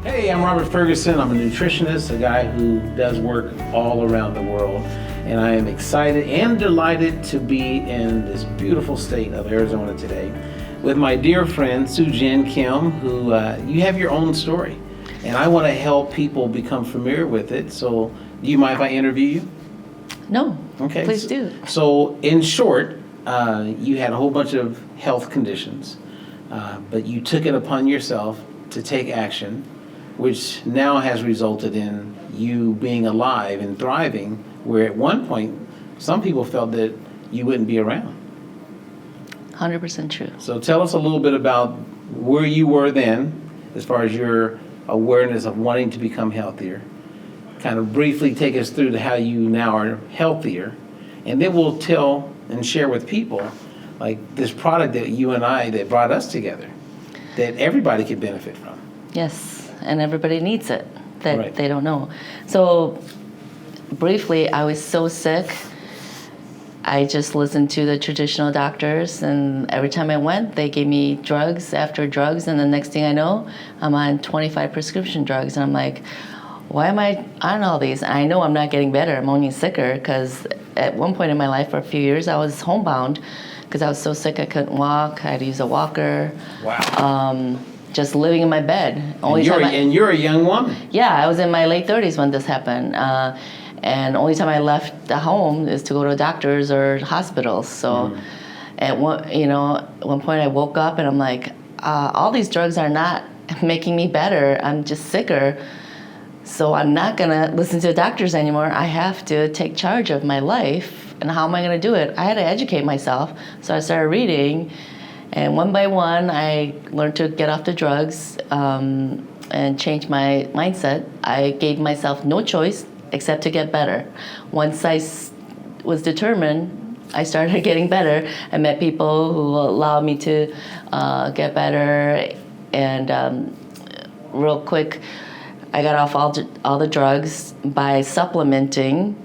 Hey, I'm Robert Ferguson. I'm a nutritionist, a guy who does work all around the world. And I am excited and delighted to be in this beautiful state of Arizona today with my dear friend, SooJin Kim, who you have your own story. And I want to help people become familiar with it. So do you mind if I interview you? No, Okay. please do. So in short, you had a whole bunch of health conditions, but you took it upon yourself to take action, which now has resulted in you being alive and thriving, where at one point, some people felt that you wouldn't be around. 100% true. So tell us a little bit about where you were then, as far as your awareness of wanting to become healthier. Kind of briefly take us through to how you now are healthier, and then we'll tell and share with people, like this product that you and I, that brought us together, that everybody could benefit from. Yes, and everybody needs it that Right. they don't know. So briefly, I was so sick. I just listened to the traditional doctors, and every time I went, they gave me drugs after drugs, and the next thing I know, I'm on 25 prescription drugs, and I'm like, why am I on all these? And I know I'm not getting better. I'm only sicker, because at one point in my life, for a few years, I was homebound because I was so sick I couldn't walk. I had to use a walker. Wow. Just living in my bed. And you're a young woman. Yeah, I was in my late 30s when this happened. And only time I left the home is to go to doctors or hospitals. So at one point I woke up and I'm like, all these drugs are not making me better. I'm just sicker. So I'm not gonna listen to the doctors anymore. I have to take charge of my life. And how am I gonna do it? I had to educate myself. So I started reading, and one by one, I learned to get off the drugs and change my mindset. I gave myself no choice except to get better. Once I was determined, I started getting better. I met people who allowed me to get better. And real quick, I got off all the drugs by supplementing,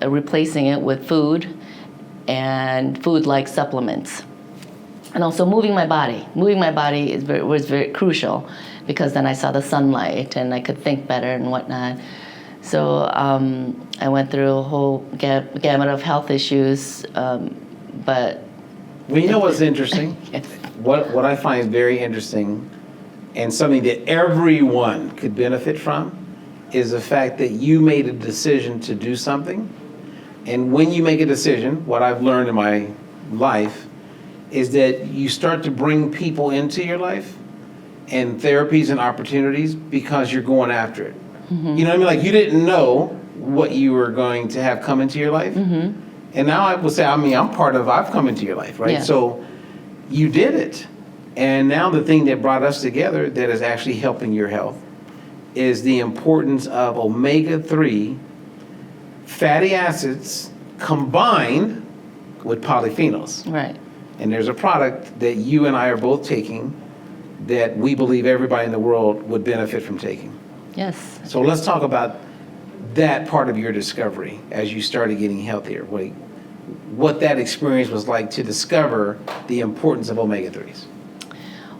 replacing it with food and food-like supplements. And also moving my body. Moving my body was very crucial, because then I saw the sunlight and I could think better and whatnot. So I went through a whole gamut of health issues, but... Well, you know what's interesting? Yes. What I find very interesting, and something that everyone could benefit from, is the fact that you made a decision to do something. And when you make a decision, what I've learned in my life is that you start to bring people into your life and therapies and opportunities because you're going after it. Mm-hmm. You know what I mean? Like, you didn't know what you were going to have come into your life. Mm-hmm. And now I will say, I've come into your life, right? Yeah. So you did it. And now the thing that brought us together that is actually helping your health is the importance of omega-3 fatty acids combined with polyphenols. Right. And there's a product that you and I are both taking that we believe everybody in the world would benefit from taking. Yes. So let's talk about that part of your discovery as you started getting healthier. What that experience was like to discover the importance of omega-3s.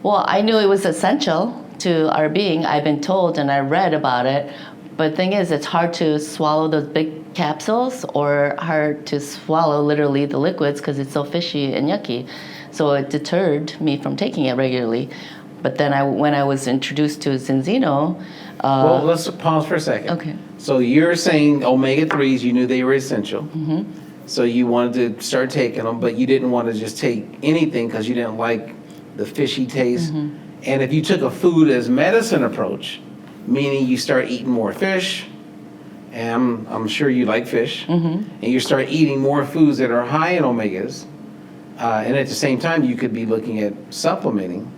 Well, I knew it was essential to our being. I've been told and I read about it. But the thing is, it's hard to swallow those big capsules, or hard to swallow literally the liquids because it's so fishy and yucky. So it deterred me from taking it regularly. But then when I was introduced to Zinzino... well, let's pause for a second. Okay. So you're saying omega-3s, you knew they were essential. Mm-hmm. So you wanted to start taking them, but you didn't want to just take anything because you didn't like the fishy taste. Mm-hmm. And if you took a food as medicine approach, meaning you start eating more fish, and I'm sure you like fish, and you start eating more foods that are high in omegas, and at the same time you could be looking at supplementing.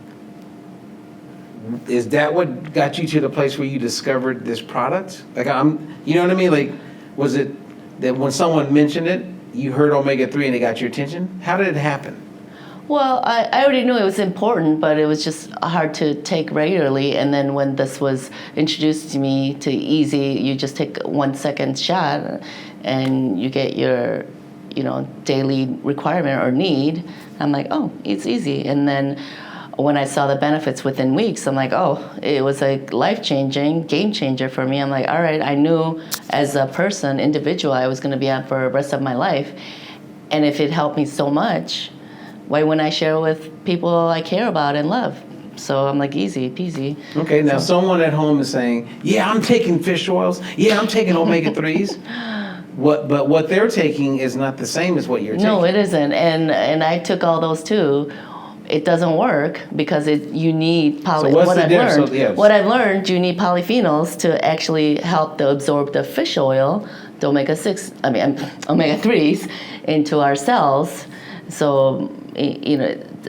Is that what got you to the place where you discovered this product? Like, you know what I mean? Like, was it that when someone mentioned it, you heard omega-3 and it got your attention? How did it happen? Well, I already knew it was important, but it was just hard to take regularly. And then when this was introduced to me to easy, you just take 1 second shot and you get your, daily requirement or need. I'm like, oh, it's easy. And then when I saw the benefits within weeks, I'm like, oh, it was a life-changing, game changer for me. I'm like, all right, I knew as a person, individual, I was going to be on for the rest of my life. And if it helped me so much, why wouldn't I share with people I care about and love? So I'm like, easy peasy. Okay, now someone at home is saying, yeah, I'm taking fish oils. Yeah, I'm taking omega-3s. But what they're taking is not the same as what you're taking. No, it isn't. And I took all those too. It doesn't work because you need So what's the difference? So, yes. What I've learned, you need polyphenols to actually help to absorb the fish oil, the omega-3s into our cells. So,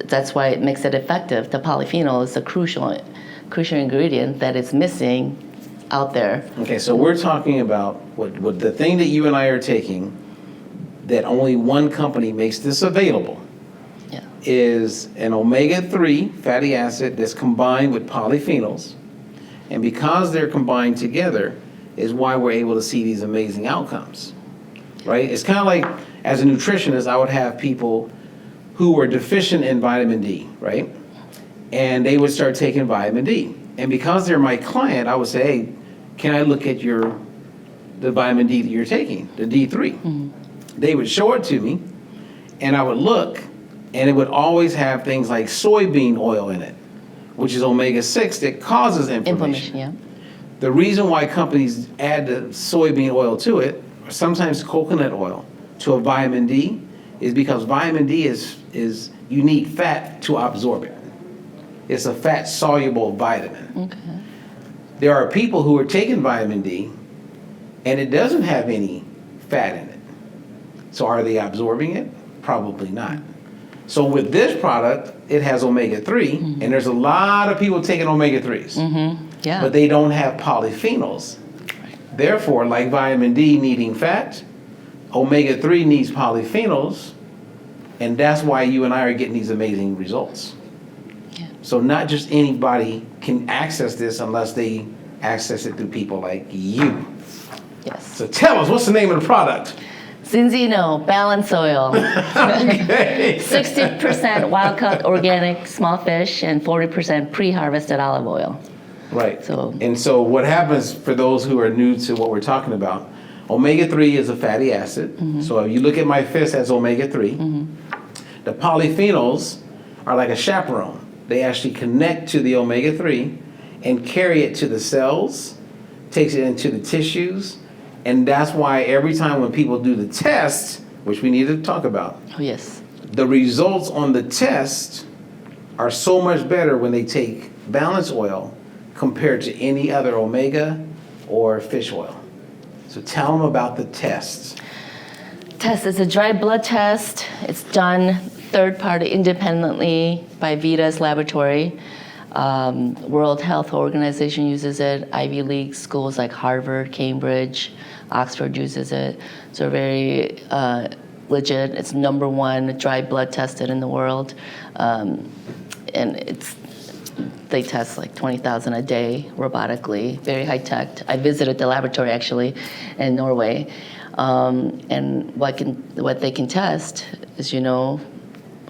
that's why it makes it effective. The polyphenol is a crucial ingredient that is missing out there. Okay, so we're talking about what the thing that you and I are taking that only one company makes this available. Is an omega-3 fatty acid that's combined with polyphenols. And because they're combined together is why we're able to see these amazing outcomes, right? It's kind of like, as a nutritionist, I would have people who were deficient in vitamin D, right? And they would start taking vitamin D. And because they're my client, I would say, hey, can I look at the vitamin D that you're taking, the D3? Mm-hmm. They would show it to me, and I would look, and it would always have things like soybean oil in it, which is omega-6 that causes inflammation. Yeah. The reason why companies add the soybean oil to it, or sometimes coconut oil, to a vitamin D, is because vitamin D is you need fat to absorb it. It's a fat-soluble vitamin. Okay. There are people who are taking vitamin D, and it doesn't have any fat in it. So are they absorbing it? Probably not. So with this product, it has omega-3, and there's a lot of people taking omega-3s. Mm-hmm. Yeah. But they don't have polyphenols. Therefore, like vitamin D needing fat, omega-3 needs polyphenols, and that's why you and I are getting these amazing results. Yeah. So not just anybody can access this unless they access it through people like you. Yes. So tell us, what's the name of the product? Zinzino Balance Oil. Okay. 60% wild caught organic small fish and 40% pre-harvested olive oil. Right. So what happens for those who are new to what we're talking about, omega-3 is a fatty acid. Mm-hmm. So if you look at my fist as omega-3, mm-hmm. the polyphenols are like a chaperone. They actually connect to the omega-3 and carry it to the cells, takes it into the tissues, and that's why every time when people do the test, which we need to talk about, oh yes, the results on the test are so much better when they take balance oil compared to any other omega or fish oil. So tell them about the test. Test is a dry blood test. It's done third party independently by Vita's laboratory. World Health Organization uses it. Ivy League schools like Harvard, Cambridge, Oxford uses it. So very legit. It's #1 dry blood tested in the world. And they test like 20,000 a day robotically, very high tech. I visited the laboratory actually in Norway. And what they can test is,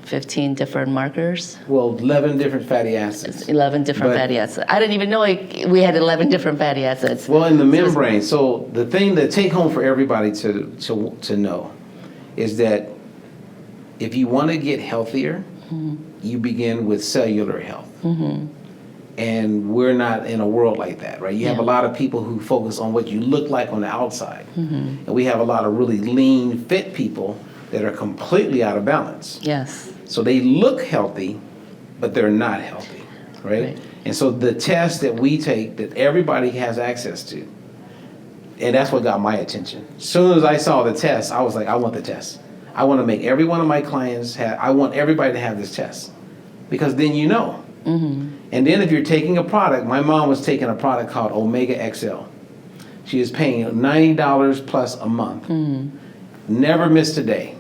15 different markers. Well, 11 different fatty acids. 11 different fatty acids. I didn't even know we had 11 different fatty acids. Well, in the membrane. So the thing that take home for everybody to know is that if you want to get healthier, mm-hmm. you begin with cellular health. Mm-hmm. And we're not in a world like that, right? You have a lot of people who focus on what you look like on the outside. Mm-hmm. And we have a lot of really lean, fit people that are completely out of balance. Yes. So they look healthy, but they're not healthy, right? And so the test that we take that everybody has access to, and that's what got my attention. As soon as I saw the test, I was like, I want the test. I want to make every one of my clients I want everybody to have this test. Because then you know. Mm-hmm. And then if you're taking a product, my mom was taking a product called Omega XL. She is paying $90 plus a month. Mm-hmm. Never missed a day.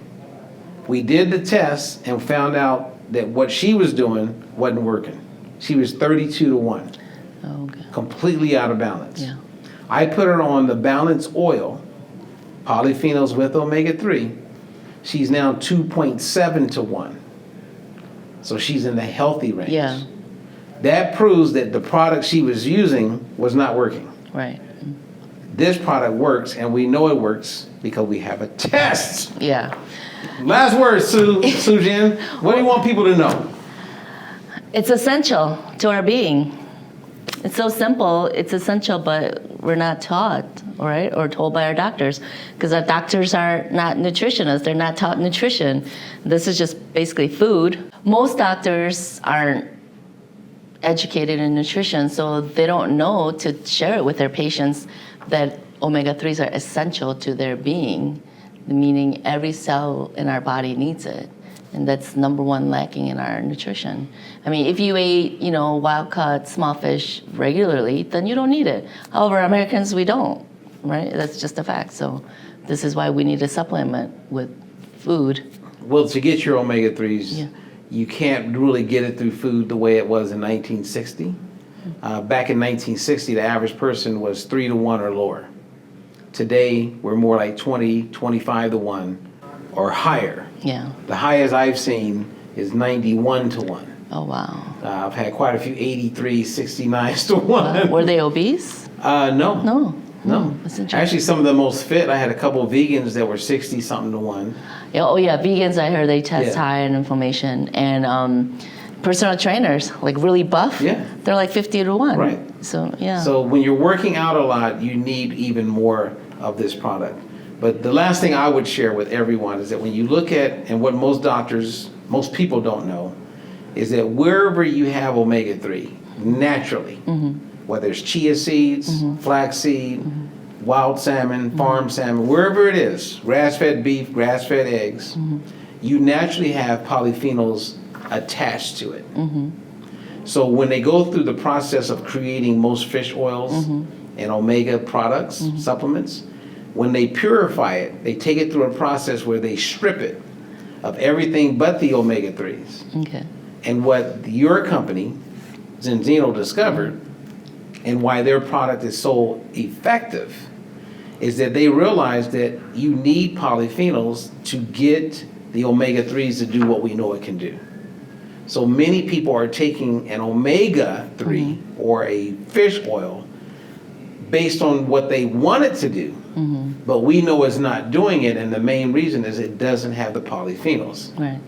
We did the test and found out that what she was doing wasn't working. She was 32-1. Oh, okay. Completely out of balance. Yeah. I put her on the balance oil, polyphenols with omega-3. She's now 2.7-1. So she's in the healthy range. Yeah. That proves that the product she was using was not working. Right. This product works, and we know it works because we have a test. Yeah. Last word, SooJin. What do you want people to know? It's essential to our being. It's so simple. It's essential, but we're not taught, right, or told by our doctors, because our doctors are not nutritionists. They're not taught nutrition. This is just basically food. Most doctors aren't educated in nutrition, so they don't know to share it with their patients that omega-3s are essential to their being, meaning every cell in our body needs it. And that's number one lacking in our nutrition. I mean, if you ate, wild-caught small fish regularly, then you don't need it. However, Americans, we don't, right? That's just a fact. So this is why we need a supplement with food. Well, to get your omega-3s, Yeah. you can't really get it through food the way it was in 1960. Back in 1960, the average person was 3 to 1 or lower. Today, we're more like 20, 25 to 1 or higher. Yeah. The highest I've seen is 91 to 1. Oh, wow. I've had quite a few 83, 69s to 1. Were they obese? No. No. No. That's interesting. Actually, some of the most fit, I had a couple of vegans that were 60-something to 1. Yeah, oh, yeah. Vegans, I heard they test Yeah. high in inflammation. And personal trainers, like really buff, Yeah. they're like 50 to 1. Right. So, yeah. So when you're working out a lot, you need even more of this product. But the last thing I would share with everyone is that when you look at, and what most people don't know, is that wherever you have omega-3, naturally, whether it's chia seeds, flaxseed, wild salmon, farm salmon, wherever it is, grass-fed beef, grass-fed eggs, you naturally have polyphenols attached to it. So when they go through the process of creating most fish oils and omega products, supplements, when they purify it, they take it through a process where they strip it of everything but the omega-3s. Okay. And what your company, Zenzino, discovered, and why their product is so effective, is that they realized that you need polyphenols to get the omega-3s to do what we know it can do. So many people are taking an omega-3 or a fish oil based on what they want it to do, but we know it's not doing it, and the main reason is it doesn't have the polyphenols. Right.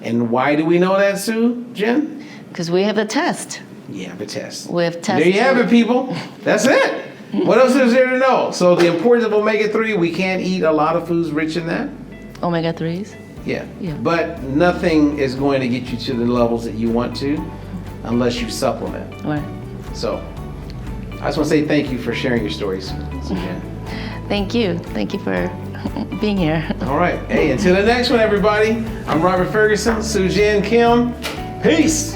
And why do we know that, SooJin? Because we have a test. You have a test. We have tests. There you have it, people. That's it. What else is there to know? So the importance of omega-3, we can't eat a lot of foods rich in that. Omega-3s? Yeah. Yeah. But nothing is going to get you to the levels that you want to unless you supplement. Right. So I just want to say thank you for sharing your stories, SooJin. Thank you. Thank you for being here. All right. Hey, until the next one, everybody. I'm Robert Ferguson, SooJin Kim. Peace.